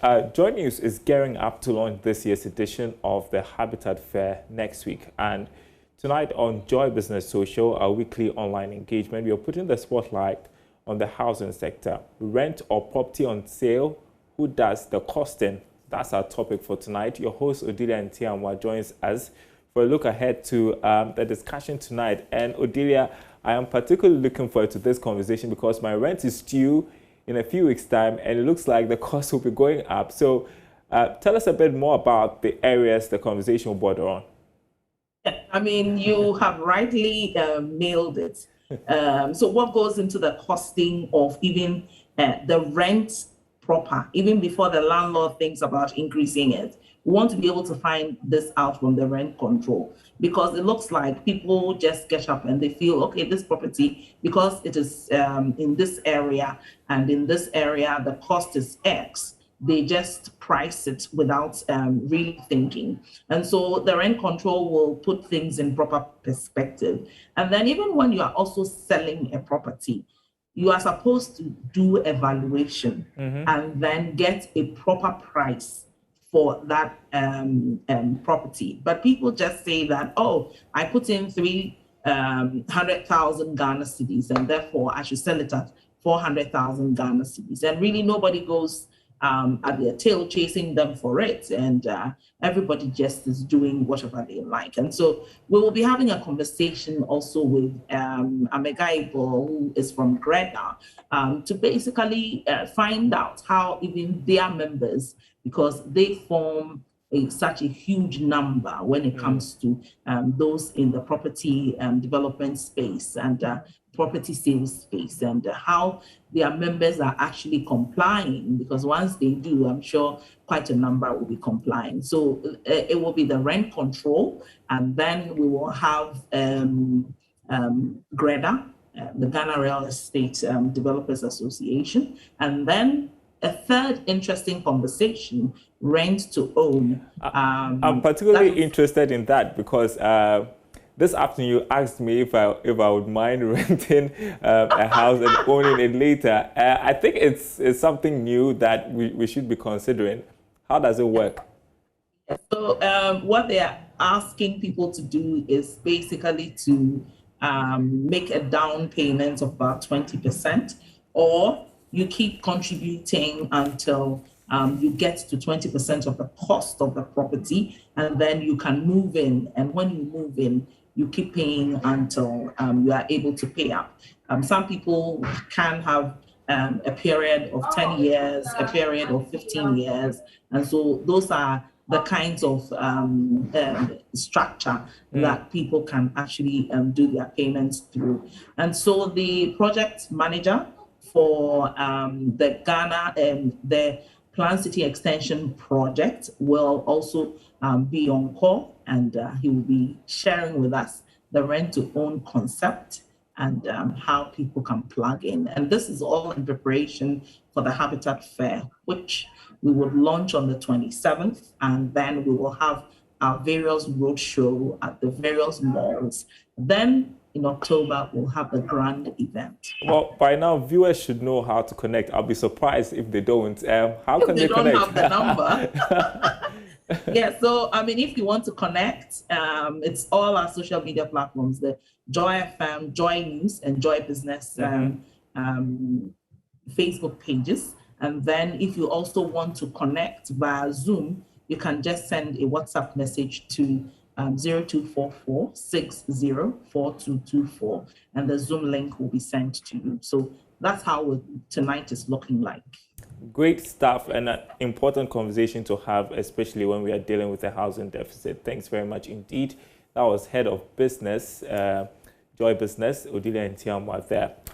JoyNews is gearing up to launch this year's edition of the Habitat Fair next week. And tonight on JoyBusiness Social, our weekly online engagement, we are putting the spotlight on the housing sector. Rent or property on sale? Who does the costing? That's our topic for tonight. Your host, Odilia Ntiamwa, joins us for a look ahead to the discussion tonight. And Odilia, I am particularly looking forward to this conversation because my rent is due in a few weeks' time, and it looks like the cost will be going up. So tell us a bit more about the areas the conversation will border on. I mean, you have rightly nailed it. So what goes into the costing of even the rent proper, even before the landlord thinks about increasing it? We want to be able to find this out from the rent control, because it looks like people just get up and they feel, okay, this property, because it is in this area and in this area, the cost is X. They just price it without really thinking. And so the rent control will put things in proper perspective. And then even when you are also selling a property, you are supposed to do evaluation and then get a proper price for that property. But people just say that, oh, I put in 300,000 Ghana cedis and therefore I should sell it at 400,000 Ghana cedis. And really nobody goes at their tail chasing them for it. And everybody just is doing whatever they like. And so we will be having a conversation also with Amegaibo, who is from Greta, to basically find out how even their members, because they form such a huge number when it comes to those in the property development space and property sales space, and how their members are actually complying, because once they do, I'm sure quite a number will be complying. So it will be the rent control, and then we will have GREDA, the Ghana Real Estate Developers Association, and then a third interesting conversation, rent to own. I'm particularly interested in that because this afternoon you asked me if I would mind renting a house and owning it later. I think it's something new that we should be considering. How does it work? So what they are asking people to do is basically to make a down payment of about 20%, or you keep contributing until you get to 20% of the cost of the property, and then you can move in. And when you move in, you keep paying until you are able to pay up. Some people can have a period of 10 years, a period of 15 years. And so those are the kinds of structure that people can actually do their payments through. And so the project manager for the Ghana the Plan City Extension project will also be on call, and he will be sharing with us the rent to own concept and how people can plug in. And this is all in preparation for the Habitat Fair, which we will launch on the 27th, and then we will have our various roadshow at the various malls. Then in October, we'll have the grand event. Well, by now, viewers should know how to connect. I'll be surprised if they don't. How can they connect? Don't have the number. Yeah, so I mean, if you want to connect, it's all our social media platforms: the Joy FM, JoyNews, and JoyBusiness Facebook pages. And then, if you also want to connect via Zoom, you can just send a WhatsApp message to 0244-604224, and the Zoom link will be sent to you. So that's how tonight is looking like. Great stuff, and an important conversation to have, especially when we are dealing with a housing deficit. Thanks very much indeed. That was Head of Business, JoyBusiness, Odilia Ntiamwa there.